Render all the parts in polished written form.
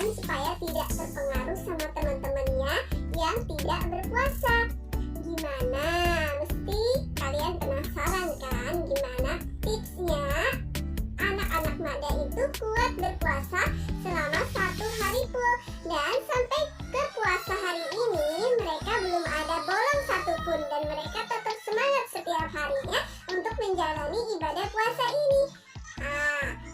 dan supaya tidak terpengaruh sama teman-temannya yang tidak berpuasa. Gimana? Mesti kalian penasaran kan gimana tipsnya anak-anak Mada itu kuat berpuasa selama 1 hari full. Dan sampai ke puasa hari ini mereka belum ada bolong satupun, dan mereka tetap semangat setiap harinya untuk menjalani ibadah puasa ini.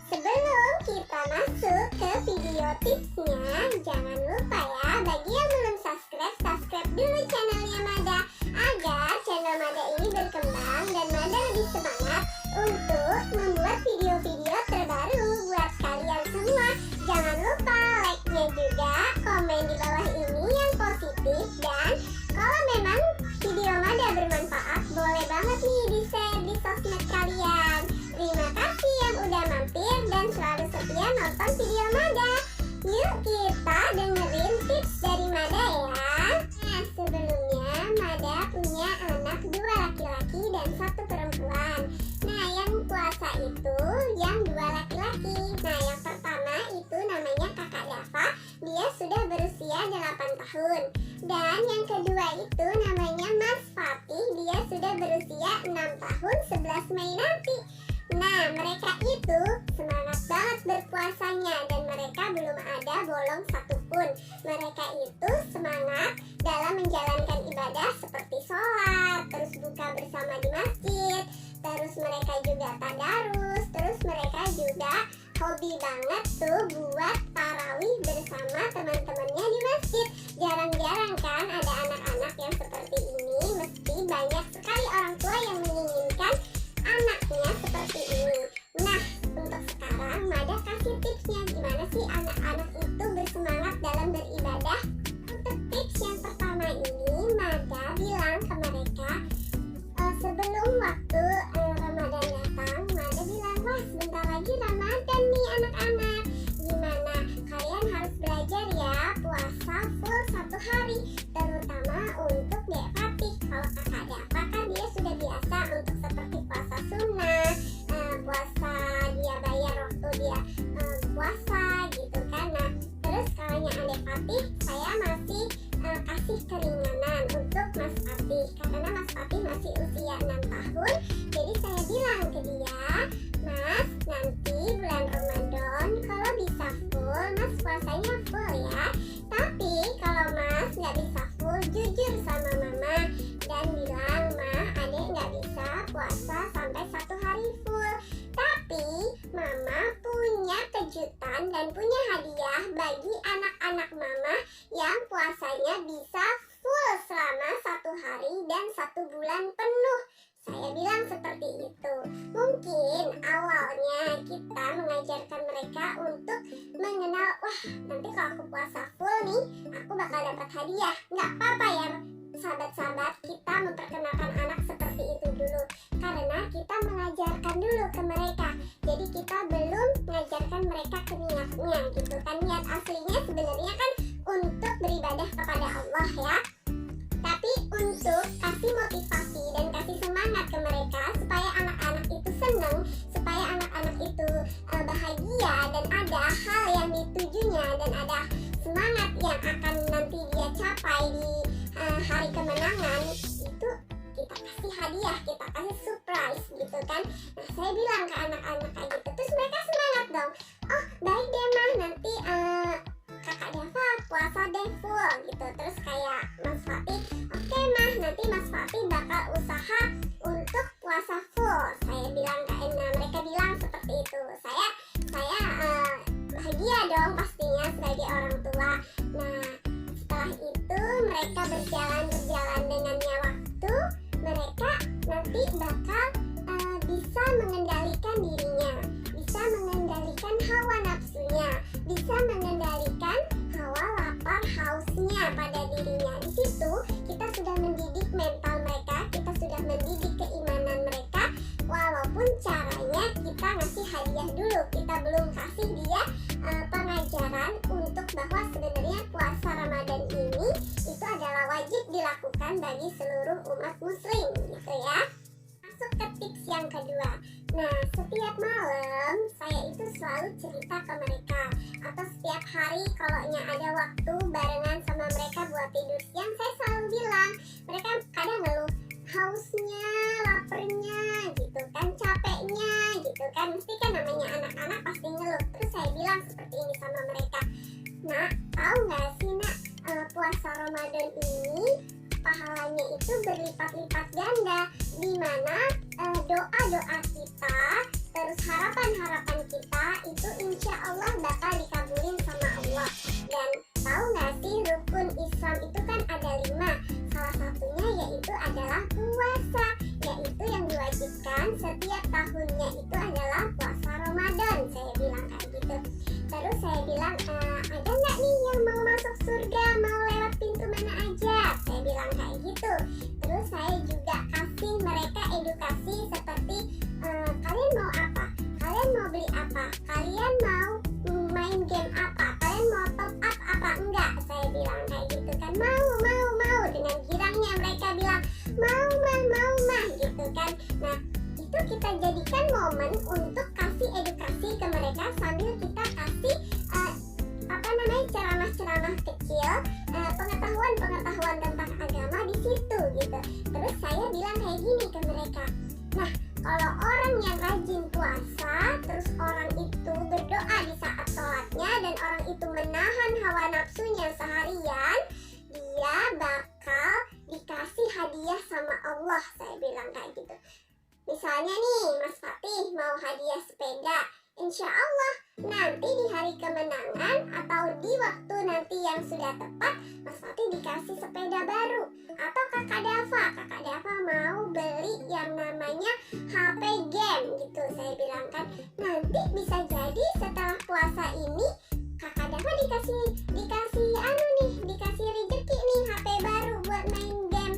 Sebelum kita masuk ke video tipsnya, jangan lupa ya, bagi yang belum subscribe dulu channelnya Mada, agar channel Mada ini berkembang dan Mada lebih semangat untuk membuat video-video terbaru buat kalian semua. Jangan lupa like-nya juga, komen di bawah ini yang positif, dan kalau memang video Mada bermanfaat, boleh banget nih di-share di sosmed kalian. Terima kasih yang udah mampir dan selalu setia nonton video Mada. Yuk kita dengerin tips dari Mada ya. Nah, sebelumnya Mada punya anak 2 laki-laki dan 1 perempuan. Nah, yang puasa itu yang 2 laki-laki. Nah, yang pertama itu namanya Kakak Dava. Dia sudah berusia 8 tahun. Dan yang kedua itu namanya Mas Fatih. Dia sudah berusia 6 tahun 11 Mei nanti. Nah, mereka itu semangat banget berpuasanya dan mereka belum ada bolong satupun. Mereka itu semangat dalam menjalankan ibadah seperti sholat, terus buka bersama di masjid, terus mereka juga tadarus, terus mereka juga hobi banget tuh buat tarawih bersama teman-temannya di masjid. Jarang-jarang kan ada anak-anak yang seperti ini. Mesti banyak sekali orang tua yang menginginkan anaknya seperti ini. Nah, untuk sekarang Mada kasih tipsnya gimana sih anak-anak itu bersemangat dalam beribadah. Untuk tips yang pertama ini, Mada bilang ke mereka sebelum waktu Ramadan datang, Mada bilang, wah sebentar lagi Ramadan nih anak-anak. Gimana? Kalian harus belajar ya puasa full 1 hari, terutama untuk Dek Fatih. Kalau Kakak Dava kan dia sudah biasa untuk seperti puasa sunnah, puasa dia bayar waktu dia puasa gitu kan. Nah, terus kalau yang Adek Fatih, saya masih kasih keringanan untuk Mas Fatih karena Mas Fatih masih usia 6 tahun. Jadi saya bilang ke dia, Mas, nanti bulan Ramadan kalau bisa full, Mas puasanya full ya. Tapi kalau Mas nggak bisa full, jujur sama Mama dan bilang, Ma, Adek nggak bisa puasa sampai 1 hari full. Tapi Mama punya kejutan dan punya hadiah bagi anak-anak Mama yang puasanya bisa full selama 1 hari dan 1 bulan penuh. Saya bilang seperti itu. Mungkin awalnya kita mengajarkan mereka untuk mengenal, wah nanti kalau aku puasa full nih, aku bakal dapat hadiah. Nggak apa-apa ya sahabat-sahabat, kita memperkenalkan anak seperti itu dulu. Karena kita mengajarkan dulu ke mereka. Jadi kita belum mengajarkan mereka ke niatnya gitu kan. Niat aslinya sebenarnya kan untuk beribadah kepada Allah ya. Tapi untuk kasih motivasi dan kasih semangat ke mereka supaya anak-anak itu senang, supaya anak-anak itu bahagia dan ada hal yang ditujunya dan ada semangat yang akan nanti dia capai di hari kemenangan, itu kita kasih hadiah, kita kasih surprise gitu kan. Nah, saya bilang ke anak-anak kayak gitu, terus mereka semangat dong. Oh baik deh Ma, nanti Kakak Dava puasa deh full gitu. Terus kayak Mas Fatih, oke Ma, nanti Mas Fatih bakal usaha untuk puasa full. Saya bilang mereka bilang seperti itu. Saya bahagia dong pastinya sebagai orang tua. Nah, setelah itu mereka berjalan dengannya waktu, mereka nanti bakal bisa mengendalikan dirinya, bisa mengendalikan hawa nafsunya, bisa mengendalikan hawa lapar hausnya pada dirinya. Di situ kita sudah mendidik mental mereka, kita sudah mendidik keimanan mereka. Walaupun caranya kita ngasih hadiah dulu, kita belum kasih dia pengajaran untuk bahwa sebenarnya puasa Ramadan ini itu adalah wajib dilakukan bagi seluruh umat muslim gitu ya. Masuk ke tips yang kedua. Nah, setiap malam saya itu selalu cerita ke mereka, atau setiap hari kalau ada waktu barengan sama mereka buat tidur siang, saya selalu bilang. Mereka kadang ngeluh hausnya, lapernya gitu kan, capeknya gitu kan, mesti kan namanya anak-anak pasti ngeluh. Terus saya bilang seperti ini sama mereka, nak, tahu nggak sih nak, puasa Ramadan ini pahalanya itu berlipat-lipat ganda, dimana doa-doa kita, terus harapan-harapan kita itu insya Allah bakal dikabulin sama Allah. Dan tahu nggak sih, rukun Islam itu kan ada 5, salah satunya yaitu adalah puasa, yaitu yang diwajibkan setiap tahunnya itu adalah puasa Ramadan. Saya bilang kayak gitu. Terus saya bilang, ada nggak nih yang mau masuk surga, mau lewat pintu mana aja? Saya bilang kayak gitu. Terus saya juga kasih mereka edukasi seperti, kalian mau apa? Kalian mau beli apa? Kalian mau main game apa? Kalian mau top up apa enggak? Saya bilang kayak gitu kan, mau. Dengan girangnya mereka bilang, mau mah gitu kan. Nah, itu kita jadikan momen untuk kasih edukasi ke mereka sambil kita kasih ceramah-ceramah kecil, pengetahuan tentang agama di situ gitu. Terus saya bilang kayak gini ke mereka, nah kalau orang yang rajin puasa, terus orang itu berdoa di saat sholatnya, dan orang itu menahan hawa nafsunya seharian, dia bakal dikasih hadiah sama Allah. Saya bilang kayak gitu. Misalnya nih, Mas Fatih mau hadiah sepeda, insya Allah nanti di hari kemenangan atau di waktu nanti yang sudah tepat, Mas Fatih dikasih sepeda baru. Atau Kakak Dava mau beli yang namanya HP game gitu. Saya bilang kan, nanti bisa jadi setelah puasa ini Kakak Dava dikasih rezeki nih, HP baru buat main game.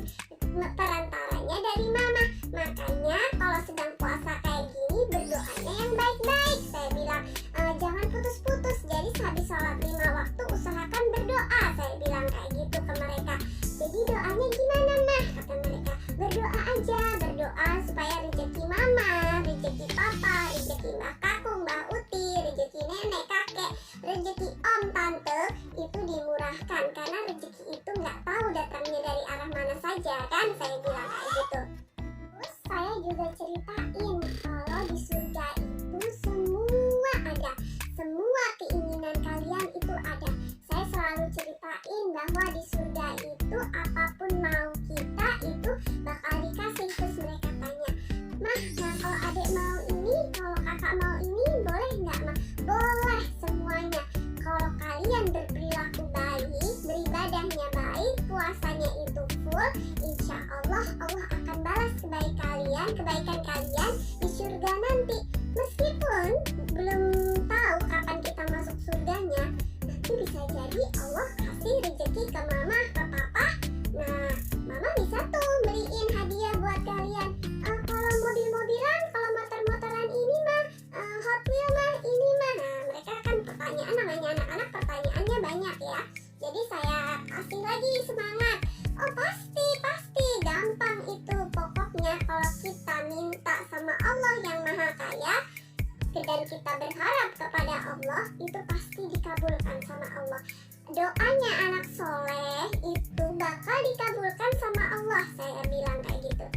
Perantaranya dari mama. Makanya kalau sedang puasa kayak gini, berdoanya yang baik-baik. Saya bilang, jangan putus-putus. Jadi habis sholat 5 waktu usahakan berdoa. Saya bilang kayak gitu ke mereka. Jadi doanya gimana mah? Kata mereka, berdoa aja, berdoa supaya rezeki mama, rezeki papa, rezeki mbak kakung, mbak uti, rezeki nenek, kakek, rezeki om, tante itu dimurahkan. Karena rezeki itu nggak tahu datangnya dari arah mana saja kan. Saya bilang kayak gitu. Terus saya juga ceritain kalau di surga itu semua ada, semua keinginan kalian itu ada. Saya selalu ceritain bahwa di surga itu apapun mau kita itu bakal dikasih. Terus mereka tanya, mah, nah kalau adik mau ini, kalau kakak mau ini, boleh nggak mah? Boleh semuanya. Kalau kalian berperilaku baik, beribadahnya baik, puasanya itu full, insya Allah Allah akan balas kebaikan kalian di surga nanti. Meskipun belum tahu kapan kita masuk surganya, nanti bisa jadi Allah kasih rezeki ke mama, ke papa. Nah, mama bisa tuh beliin hadiah buat kalian. Kalau mobil-mobilan, kalau motor-motoran ini mah, Hot Wheel mah, ini mah. Nah, mereka kan pertanyaan, namanya anak-anak pertanyaannya banyak ya. Jadi saya kasih lagi semangat. Oh pasti, gampang itu. Pokoknya kalau kita minta sama Allah yang Maha Kaya, dan kita berharap kepada Allah, itu pasti dikabulkan sama Allah. Doanya anak soleh itu bakal dikabulkan sama Allah. Saya bilang kayak gitu.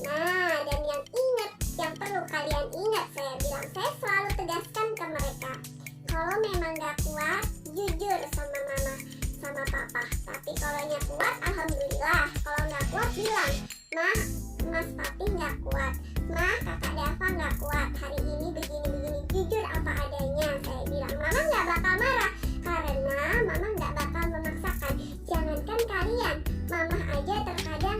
Nah, dan yang perlu kalian ingat, saya bilang, saya selalu tegaskan ke mereka, kalau memang gak kuat, jujur sama mama, sama papa. Tapi kalau kuat, alhamdulillah. Kalau gak kuat, bilang, mah, Mas Papi gak kuat, mah, Kakak Dava gak kuat, hari ini begini-begini, jujur apa adanya. Saya bilang, mama gak bakal marah, karena mama gak bakal memaksakan. Jangankan kalian, mama aja terkadang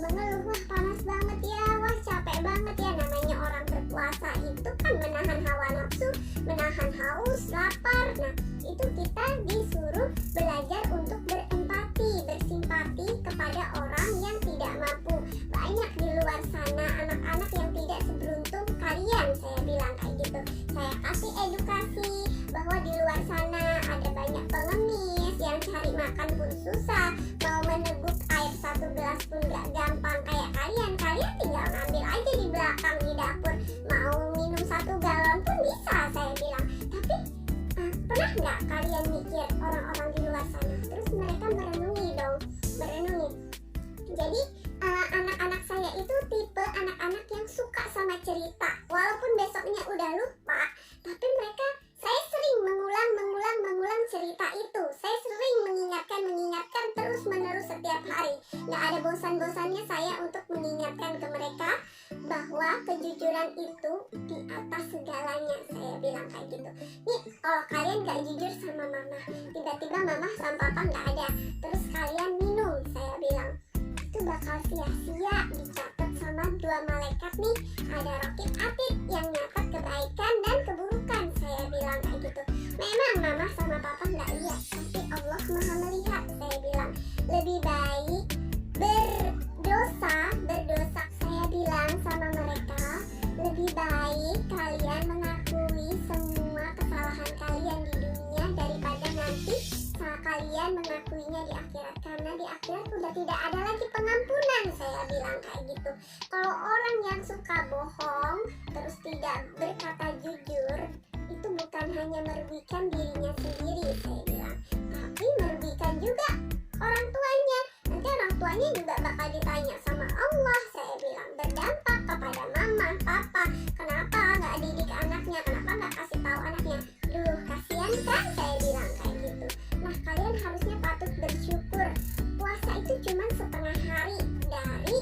mengeluh, wah panas banget ya, wah capek banget ya. Namanya orang berpuasa itu kan menahan hawa nafsu, menahan haus, lapar. Nah, itu kita disuruh belajar untuk berempati, bersimpati kepada orang yang tidak mampu. Banyak di luar sana anak-anak yang tidak seberuntung kalian. Saya bilang kayak gitu. Saya kasih edukasi bahwa di luar sana ada banyak pengemis yang cari makan pun susah, mau meneguk air 1 gelas pun gak gampang kayak kalian. Kalian tinggal ngambil aja di ingatkan ke mereka bahwa kejujuran itu di atas segalanya. Saya bilang kayak gitu. Nih, kalau kalian gak jujur sama mama, tiba-tiba mama sama papa gak ada, terus kalian minum, saya bilang itu bakal sia-sia, dicatat sama dua malaikat nih. Ada Raqib Atid yang nyatat kebaikan dan keburukan. Saya bilang kayak gitu. Memang mama sama papa gak lihat, tapi Allah maha melihat. Saya bilang lebih baik berdosa. Saya bilang sama mereka, lebih baik kalian mengakui semua kesalahan kalian di dunia daripada nanti saat kalian mengakuinya di akhirat, karena di akhirat udah tidak ada lagi pengampunan. Saya bilang kayak gitu. Kalau orang yang suka bohong terus tidak berkata jujur, itu bukan hanya merugikan dirinya sendiri, saya bilang, tapi merugikan juga orang tuanya. Nanti orang tuanya juga bakal ditanya sama Allah. Saya bilang berdampak kepada mama, papa. Kenapa nggak didik anaknya? Kenapa nggak kasih tahu anaknya? Duh, kasihan kan? Saya bilang kayak gitu. Nah, kalian harusnya patut bersyukur. Puasa itu cuma setengah hari, dari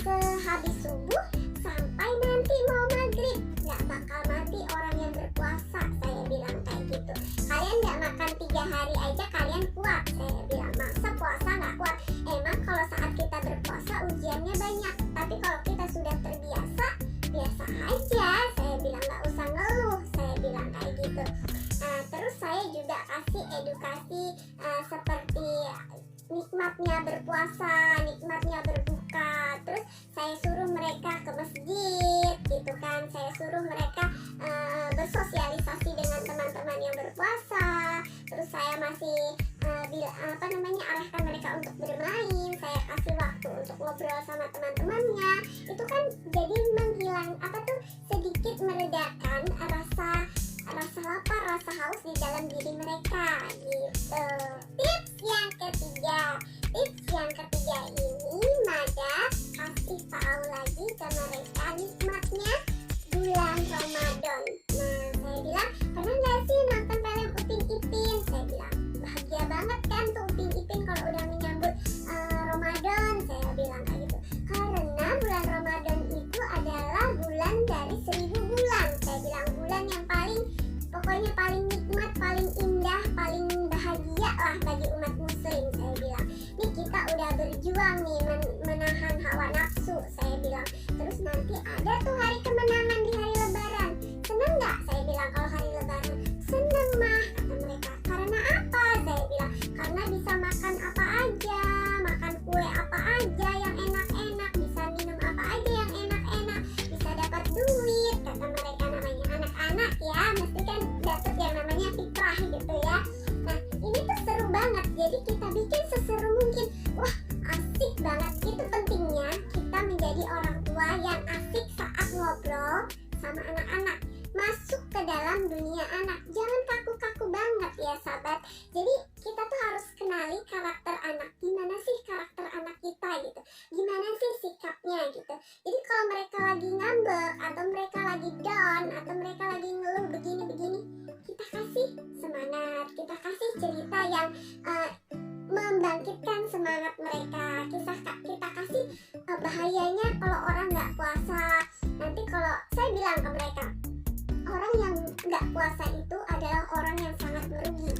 sehabis subuh sampai nanti mau maghrib. Nggak bakal mati orang yang berpuasa. Saya bilang kayak gitu. Kalian nggak makan 3 hari aja kalian kuat. Saya bilang, masa puasa nggak kuat? Emang kalau saat kita berpuasa ujiannya banyak, tapi kalau kita sudah terbiasa, biasa aja. Saya bilang nggak usah ngeluh. Saya bilang kayak gitu. Terus saya juga kasih edukasi seperti nikmatnya berpuasa, nikmatnya berbuka. Terus saya suruh mereka ke masjid gitu kan. Saya suruh mereka bersosialisasi dengan teman-teman yang berpuasa. Terus saya masih arahkan mereka untuk bermain. Saya kasih waktu untuk ngobrol sama teman-temannya. Itu kan jadi sedikit meredakan rasa lapar, rasa haus di dalam diri mereka gitu. Tips yang ketiga ini Mada kasih tahu lagi ke mereka nikmatnya bulan Ramadan. Nah, saya bilang, pernah nggak sih nonton film Upin Ipin? Saya bilang, bahagia banget kan tuh Upin Ipin kalau udah menyambut Ramadan. Saya bilang kayak gitu. Karena bulan Ramadan itu adalah bulan dari 1000 bulan. Saya bilang bulan yang pokoknya paling nikmat, paling indah, paling bahagia lah bagi umat muslim. Saya bilang, nih kita udah berjuang nih menahan hawa nafsu. Saya bilang, terus nanti ada tuh hari kemenangan di hari lebaran. Seneng nggak? Saya bilang, kalau hari lebaran seneng mah, kata mereka. Karena apa? Saya bilang, karena bisa makan apa aja, makan kue apa aja yang enak-enak, bisa minum apa aja yang enak-enak, bisa dapat duit, kata mereka. Namanya anak-anak ya, mesti kan dapat yang namanya fitrah gitu ya. Nah, ini tuh seru banget. Jadi kita bikin seseru mungkin. Wah, asik banget. Itu pentingnya kita menjadi orang tua yang asik saat ngobrol sama anak-anak. Masuk ke dalam dunia anak. Jangan kaku-kaku banget ya sahabat. Jadi kita tuh harus kenali karakter anak. Gimana sih karakter anak kita gitu. Gimana sih sikapnya gitu. Jadi kalau mereka lagi ngambek, atau mereka lagi down, atau mereka lagi ngeluh begini-begini, kita kasih semangat. Kita kasih cerita yang membangkitkan semangat mereka. Kita kasih bahayanya kalau orang nggak puasa. Nanti kalau saya bilang ke mereka, orang yang nggak puasa itu adalah orang yang sangat merugi.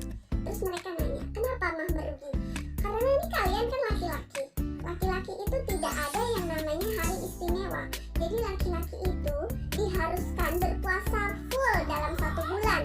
Terus mereka nanya, kenapa mah merugi? Karena ini kalian kan laki-laki. Laki-laki itu tidak ada yang namanya hari istimewa. Jadi laki-laki itu diharuskan berpuasa full dalam 1 bulan.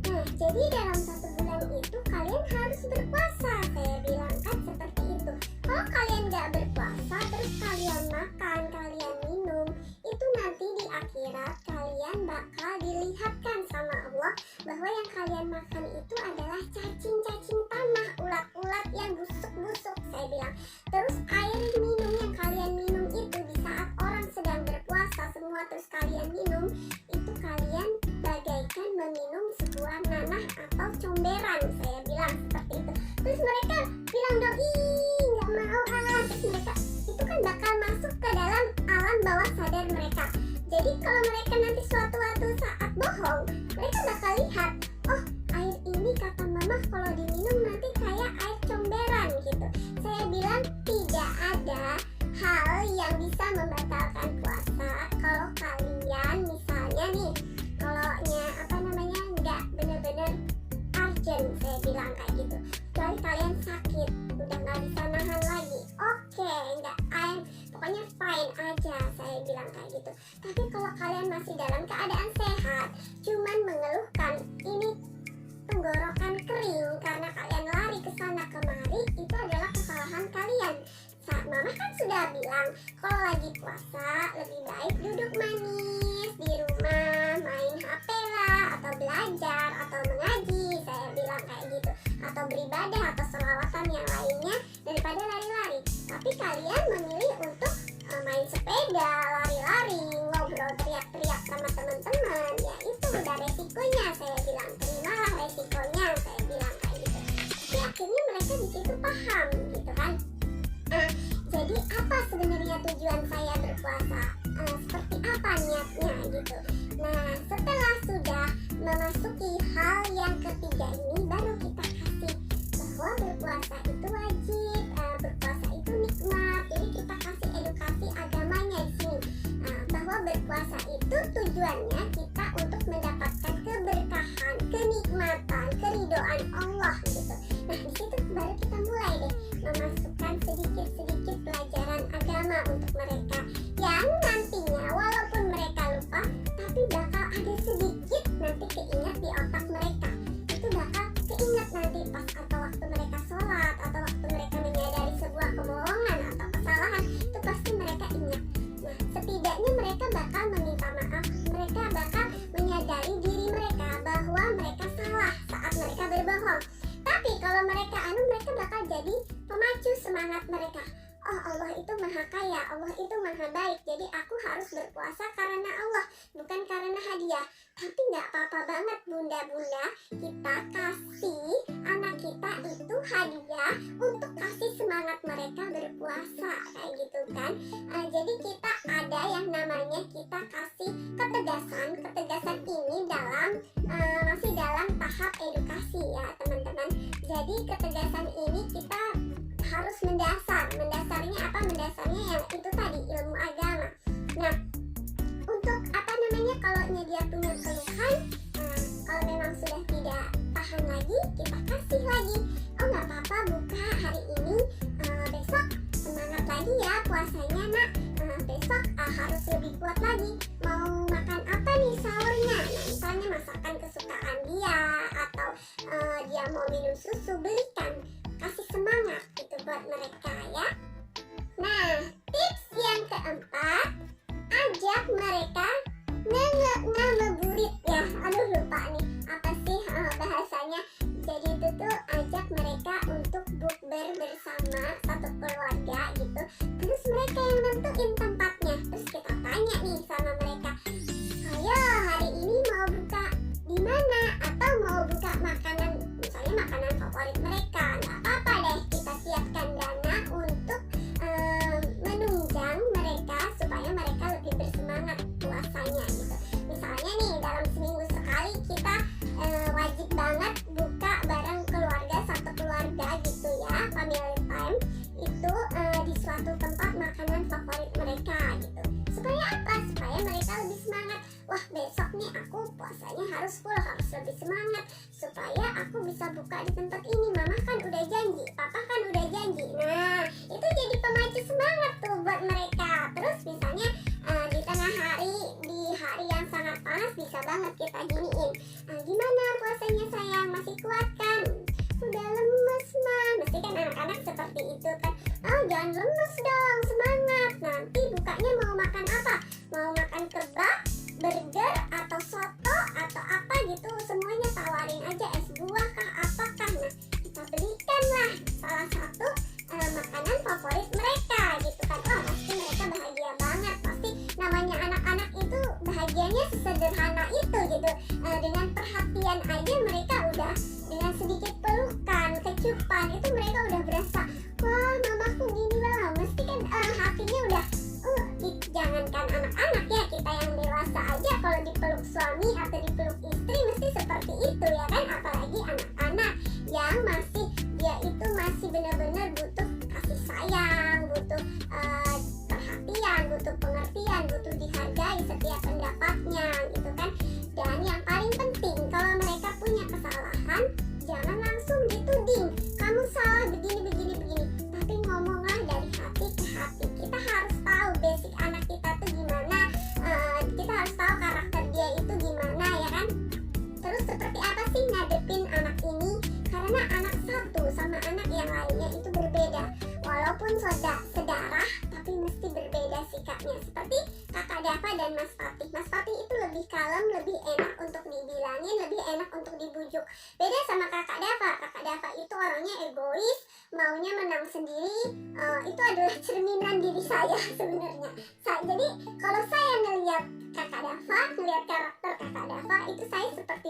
Nah, jadi dalam 1 bulan itu kalian harus berpuasa. Saya bilang kan seperti itu. Kalau kalian nggak berpuasa, terus kalian makan, kalian minum, itu nanti di akhirat kalian bakal dilihatkan sama Allah bahwa yang kalian makan itu adalah cacing-cacing tanah, ulat-ulat yang busuk-busuk. Saya bilang, terus air minum yang kalian minum itu di saat orang sedang berpuasa semua, terus kalian minum, itu kalian bagaikan meminum sebuah nanah atau comberan. Saya bilang seperti itu. Terus mereka bilang dong, ih nggak mau ah. Terus mereka itu kan bakal masuk ke dalam alam bawah sadar mereka. Jadi kalau mereka nanti suatu saat bohong, mereka bakal lihat, oh air ini kata mama kalau diminum nanti kayak air comberan gitu. Saya bilang tidak ada hal yang bisa membatalkan pokoknya fine aja, saya bilang kayak gitu. Tapi kalau kalian masih dalam keadaan sehat, cuman mengeluhkan ini tenggorokan kering karena kalian lari ke sana kemari, itu adalah kesalahan kalian. Saat mama kan sudah bilang kalau lagi puasa lebih baik duduk manis di rumah, main HP lah, atau belajar, atau mengaji, saya bilang kayak gitu, atau beribadah, atau selawatan yang lainnya daripada lari-lari. Tapi kalian memilih untuk main sepeda, lari-lari, ngobrol, teriak-teriak sama teman-teman. Ya itu udah resikonya, saya bilang. Terimalah resikonya, saya bilang kayak gitu. Tapi akhirnya mereka di situ paham gitu kan. Jadi apa sebenarnya tujuan saya berpuasa? Seperti apa niatnya gitu. Nah, setelah sudah memasuki hal yang ketiga ini, baru kita kasih bahwa berpuasa itu wajib, berpuasa itu nikmat. Jadi kita kasih edukasi agamanya di sini. Bahwa berpuasa itu tujuannya kita untuk mendapatkan keberkahan, kenikmatan, keridhaan Allah gitu. Nah, di situ baru kita mulai deh memasukkan sedikit-sedikit pelajaran agama untuk mereka yang nantinya walaupun mereka lupa, tapi bakal ada sedikit nanti keingat di otak mereka. Itu bakal keingat nanti pas atau waktu mereka sholat, atau waktu mereka menyadari sebuah kebohongan atau kesalahan, itu pasti mereka ingat. Nah, setidaknya mereka bakal meminta maaf, mereka bakal menyadari diri mereka bahwa mereka salah saat mereka berbohong. Tapi kalau mereka bakal jadi pemacu semangat mereka. Oh, Allah itu maha kaya, Allah itu maha baik, jadi aku harus berpuasa karena Allah, bukan karena hadiah. Tapi gak apa-apa banget bunda-bunda, kita kasih anak kita itu hadiah untuk kasih semangat mereka berpuasa, kayak gitu kan. Jadi kita ada yang namanya kita kasih ketegasan ini dalam masih dalam tahap edukasi ya teman-teman. Jadi ketegasan ini kita harus mendasarnya apa? Mendasarnya yang itu tadi, ilmu agama. Nah, untuk apa namanya, kalau dia punya keluhan, kalau memang sudah tidak tahan lagi, kita kasih lagi. Oh nggak apa-apa, buka hari ini, besok semangat lagi ya puasanya nak. Besok harus lebih kuat lagi. Mau makan apa nih sahurnya? Nah, misalnya masakan kesukaan dia, atau dia mau minum susu, belikan. Kasih semangat gitu buat mereka ya. Nah, tips yang keempat, ajak mereka ngabuburit ya. Aduh lupa nih apa sih bahasanya. Jadi itu tuh ajak mereka untuk bukber bersama satu keluarga gitu. Terus mereka yang nentuin tempatnya. Terus kita tanya nih sama mereka, ayo hari ini mau buka di mana, atau mau buka makanan, misalnya makanan favorit mereka. Nggak apa-apa deh, kita siapkan dana untuk menunjang mereka supaya mereka lebih bersemangat puasanya gitu. Misalnya nih dalam seminggu sekali kita wajib banget buka bareng keluarga, satu keluarga gitu ya, family time itu di suatu tempat makanan favorit mereka gitu. Supaya apa? Supaya mereka lebih semangat. Wah, besok nih aku puasanya harus full, harus lebih semangat supaya aku bisa buka di tempat ini. Mama kan udah janji, papa kan udah janji. Nah, itu jadi pemacu semangat tuh buat mereka. Terus misalnya di tengah hari, di hari yang sangat panas, bisa banget kita giniin. Gimana puasanya sayang, masih kuat kan? Udah lemes mah. Mesti kan anak-anak seperti itu kan. Oh jangan lemes dong, semangat. Nanti bukanya mau makan apa? Mau makan kebab, burger, atau soto, atau apa gitu. Semuanya tawarin aja, es buah kah, apakah. Nah, kita belikan lah salah satu makanan favorit mereka gitu kan. Oh pasti mereka bahagia banget. Pasti namanya anak-anak itu bahagianya sesederhana itu gitu. Dengan perhatian aja mereka udah, dengan sedikit pelukan, kecupan, itu mereka udah berasa, wah mamaku gini lah. Mesti kan hati sedarah tapi mesti berbeda sikapnya, seperti kakak Dava dan Mas Fatih. Mas Fatih itu lebih kalem, lebih enak untuk dibilangin, lebih enak untuk dibujuk. Beda sama kakak Dava. Kakak Dava itu orangnya egois, maunya menang sendiri. Itu adalah cerminan diri saya sebenarnya. Jadi kalau saya ngelihat kakak Dava, ngelihat karakter kakak Dava, itu saya seperti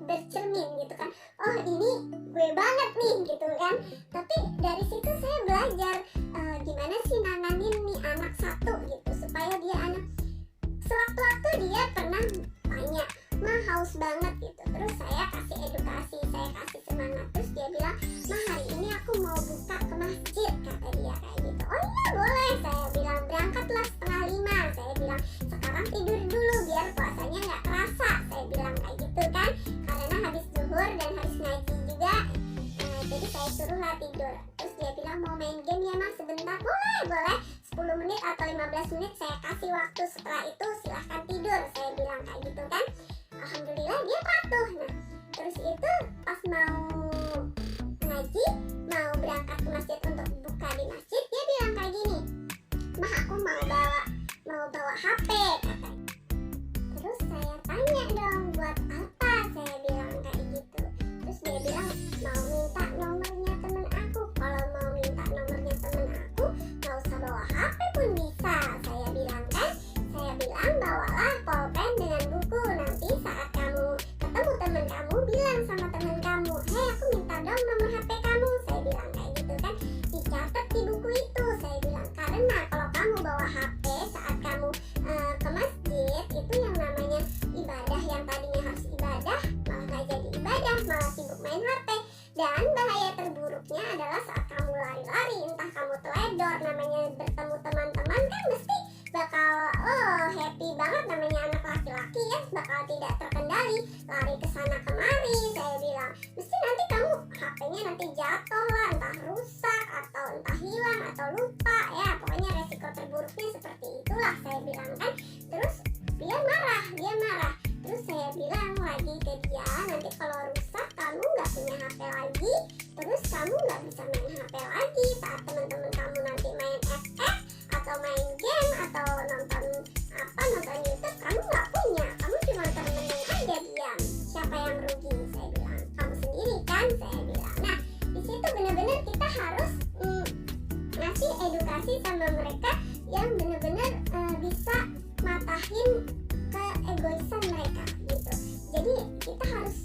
bercermin gitu kan. Oh, ini gue banget nih gitu kan. Tapi dari situ saya belajar gimana sih nanganin nih anak satu gitu, supaya dia anak sewaktu-waktu dia pernah tanya, "Ma, haus banget," gitu. Terus saya kasih edukasi, saya kasih semangat. Terus dia bilang, "Ma, hari ini aku mau buka ke masjid," kata dia kayak gitu. "Oh iya boleh," saya bilang. "Berangkatlah 4:30," saya bilang. "Sekarang tidur dulu biar puasanya nggak kerasa," saya bilang kayak gitu kan. Karena habis zuhur dan habis ngaji juga, jadi saya suruhlah tidur. Terus dia bilang, "Mau main game ya Mas sebentar?" Boleh 10 menit atau 15 menit saya kasih waktu. Setelah itu silahkan tidur, saya bilang kayak gitu kan. Alhamdulillah dia patuh. Nah terus itu pas mau ngaji, mau berangkat ke masjid untuk buka di masjid, dia bilang kayak gini, "Mah, aku mau bawa HP," katanya. Terus saya tanya dong, "Buat apa?" saya bilang kayak gitu. Terus dia bilang, "Mau minta nomornya temen aku." "Kalau mau minta nomornya temen aku, gak usah bawa HP pun bisa," saya bilang kan. Saya bilang, "Bawalah pulpen dengan buku. Nanti saat kamu ketemu temen kamu, bilang sama temen kamu, 'Hei, aku minta dong nomor HP kamu,' saya bilang kayak gitu kan. Dicatat di buku itu," saya bilang. "Karena kalau kamu bawa HP saat kamu ke masjid, itu yang namanya ibadah, yang tadinya harus ibadah malah gak jadi ibadah, malah sibuk main HP. Dan bahaya terburuknya adalah saat kamu lari-lari, entah kamu teledor, namanya bertemu teman-teman kan mesti bakal happy banget, namanya anak laki-laki ya, bakal tidak terkendali, lari ke sana kemari," saya bilang. "Mesti nanti kamu HP-nya nanti jatuh lah, entah rusak atau entah hilang atau lupa ya, pokoknya resiko terburuknya seperti itulah," saya bilang kan. Terus dia marah. Terus saya bilang lagi ke dia, "Nanti kalau rusak kamu nggak punya HP lagi, terus kamu nggak bisa main HP lagi saat teman-teman kamu nanti main FF atau main game atau nonton YouTube, kamu nggak punya, kamu cuma termenung aja diam. Siapa yang rugi?" saya bilang. "Kamu sendiri kan," saya bilang. Nah di situ benar-benar kita harus ngasih edukasi sama mereka yang benar-benar bisa matahin keegoisan mereka gitu. Jadi kita harus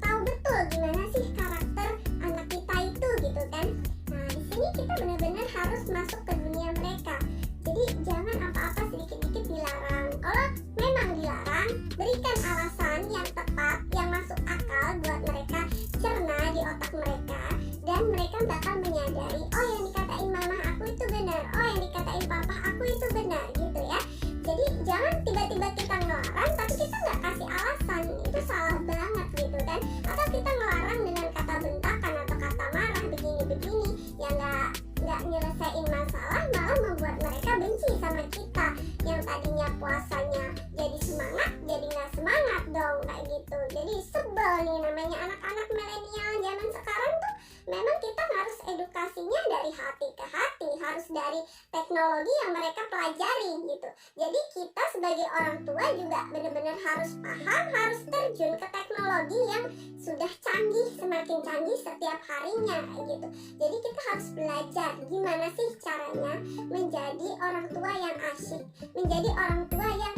tahu betul gimana sih karakter anak kita itu gitu kan. Nah di sini kita benar-benar harus masuk ke dunia mereka. Jadi jangan apa-apa sedikit-dikit dilarang. Kalau memang dilarang, berikan alasan yang tepat, yang masuk akal buat mereka cerna di otak mereka, dan mereka bakal menyadari, oh yang dikatain mama aku itu benar, oh yang dikatain papa aku itu benar gitu ya. Jadi jangan tiba-tiba kita ngelarang tapi kita nggak kasih alasan, itu salah banget gitu kan. Atau kita ngelarang dengan kata bentakan atau kata marah begini-begini yang nggak nyelesain masalah, malah membuat mereka benci sama kita. Yang tadinya puasanya jadi semangat, jadi nggak semangat dong kayak gitu. Jadi sebel nih, namanya anak-anak milenial zaman sekarang tuh memang kita harus edukasinya dari hati ke hati, harus dari teknologi yang mereka pelajari gitu. Jadi kita sebagai orang tua juga benar-benar harus paham, harus terjun ke teknologi yang sudah canggih, semakin canggih setiap harinya kayak gitu. Jadi kita harus belajar gimana sih caranya menjadi orang tua yang asyik, menjadi orang tua yang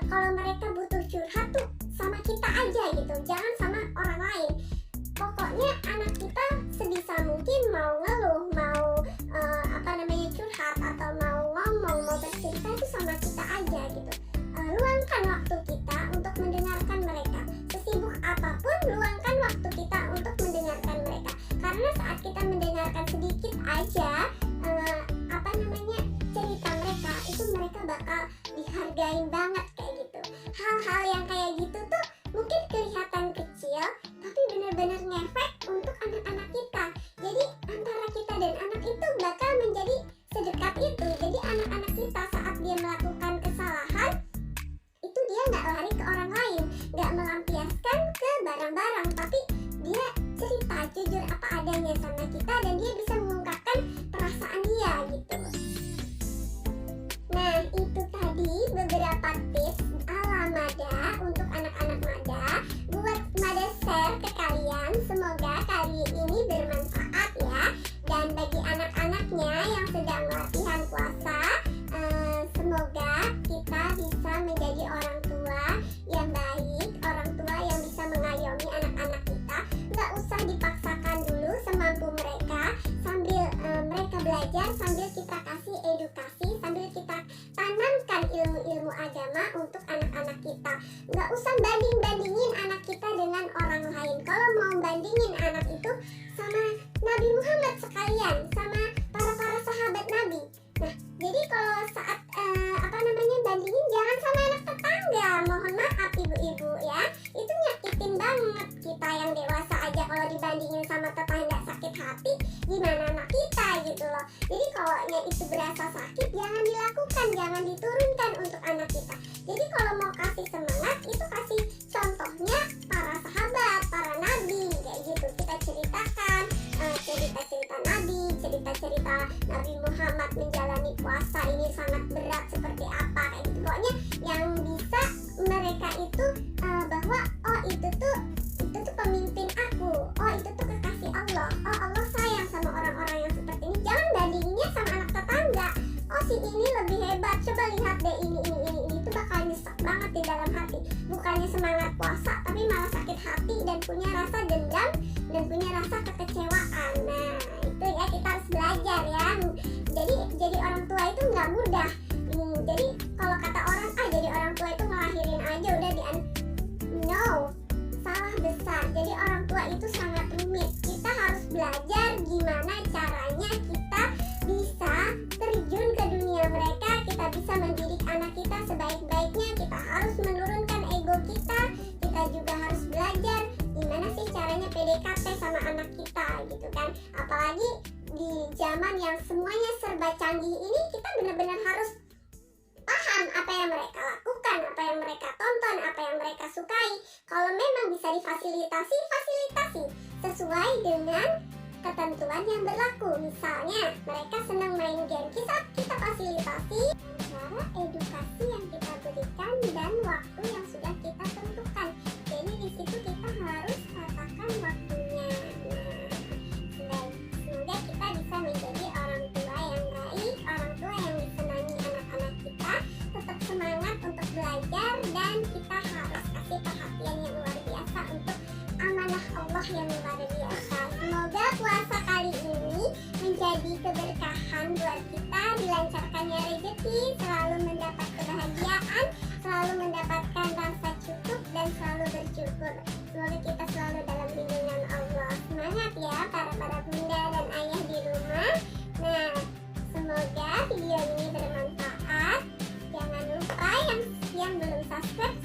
kalau mereka butuh curhat tuh sama kita aja gitu, jangan sama orang lain. Pokoknya anak kita sebisa mungkin mau ngeluh, mau curhat atau mau ngomong, mau bercerita itu sama kita aja gitu. Luangkan waktu kita untuk mendengarkan mereka. Sesibuk apapun, luangkan waktu kita untuk mendengarkan mereka. Karena saat kita mendengarkan sedikit aja cerita mereka, itu mereka bakal dihargain banget kayak gitu. Hal-hal yang kayak gitu tuh mungkin kelihatan kecil, tapi benar-benar ngefek untuk anak-anak kita. Jadi antara kita dan anak itu bakal menjadi sedekat itu. Jadi anak-anak kita saat dia melakukan kesalahan, itu dia nggak lari ke orang lain, nggak melampiaskan ke barang-barang, tapi dia cerita jujur apa adanya sama kita dan dia bisa mengungkapkan perasaan dia belajar, sambil kita kasih edukasi, sambil kita tanamkan ilmu-ilmu agama untuk anak-anak kita. Nggak usah banding-bandingin anak kita dengan orang lain. Kalau mau bandingin anak itu sama Nabi Muhammad sekalian, sama para sahabat Nabi. Nah, jadi kalau saat bandingin, jangan sama anak tetangga. Mohon maaf ibu-ibu ya, itu nyakitin banget. Kita yang dewasa aja kalau dibandingin sama tetangga sakit hati, gimana anak kita gitu loh. Jadi kalau itu berasa sakit, jangan dilakukan, jangan diturunkan untuk anak kita. Jadi kalau mau kasih semangat, itu kasih contohnya para sahabat, para nabi kayak gitu. Kita ceritakan cerita-cerita nabi, cerita-cerita Nabi Muhammad menjalani puasa ini sangat berat seperti apa kayak gitu. Pokoknya yang bisa mereka itu bahwa itu tuh pemimpin aku, itu tuh kekasih Allah, Allah sayang sama orang-orang yang seperti ini. Jangan bandinginnya sama anak tetangga. Si ini lebih hebat, coba lihat deh ini itu bakal nyesek banget di dalam hati. Bukannya semangat puasa, tapi malah sakit hati dan punya rasa dendam dan punya rasa kekecewaan. Nah itu ya, kita harus belajar ya. Jadi orang tua itu nggak mudah. Jadi kalau kata orang, jadi orang tua itu ngelahirin aja udah no, salah besar. Jadi orang tua itu sangat rumit. Kita harus belajar gimana caranya kita bisa terjun ke dunia mereka. Kita bisa mendidik anak kita sebaik-baiknya. Kita harus menurunkan ego kita. Kita juga harus belajar gimana sih caranya PDKT sama anak kita gitu kan. Apalagi di zaman yang semuanya serba canggih ini, kita benar-benar harus paham apa yang mereka lakukan, apa yang mereka tonton, apa yang mereka sukai. Kalau memang bisa difasilitasi, fasilitasi sesuai dengan ketentuan yang berlaku. Misalnya mereka senang main game, kita fasilitasi cara edukasi yang kita berikan dan waktu yang sudah kita tentukan. Jadi di situ kita harus katakan waktunya. Semoga kita bisa menjadi orang tua yang baik, orang tua yang disenangi anak-anak kita, tetap semangat untuk belajar, dan kita harus kasih perhatian yang luar biasa untuk amanah Allah yang luar biasa. Semoga puasa kali ini menjadi keberkahan buat kita, dilancarkannya rezeki, selalu mendapat kebahagiaan, selalu mendapatkan rasa cukup dan selalu bersyukur. Semoga kita selalu dalam lindungan Allah. Semangat ya para bunda dan ayah di rumah. Nah, semoga video ini bermanfaat. Jangan lupa yang belum subscribe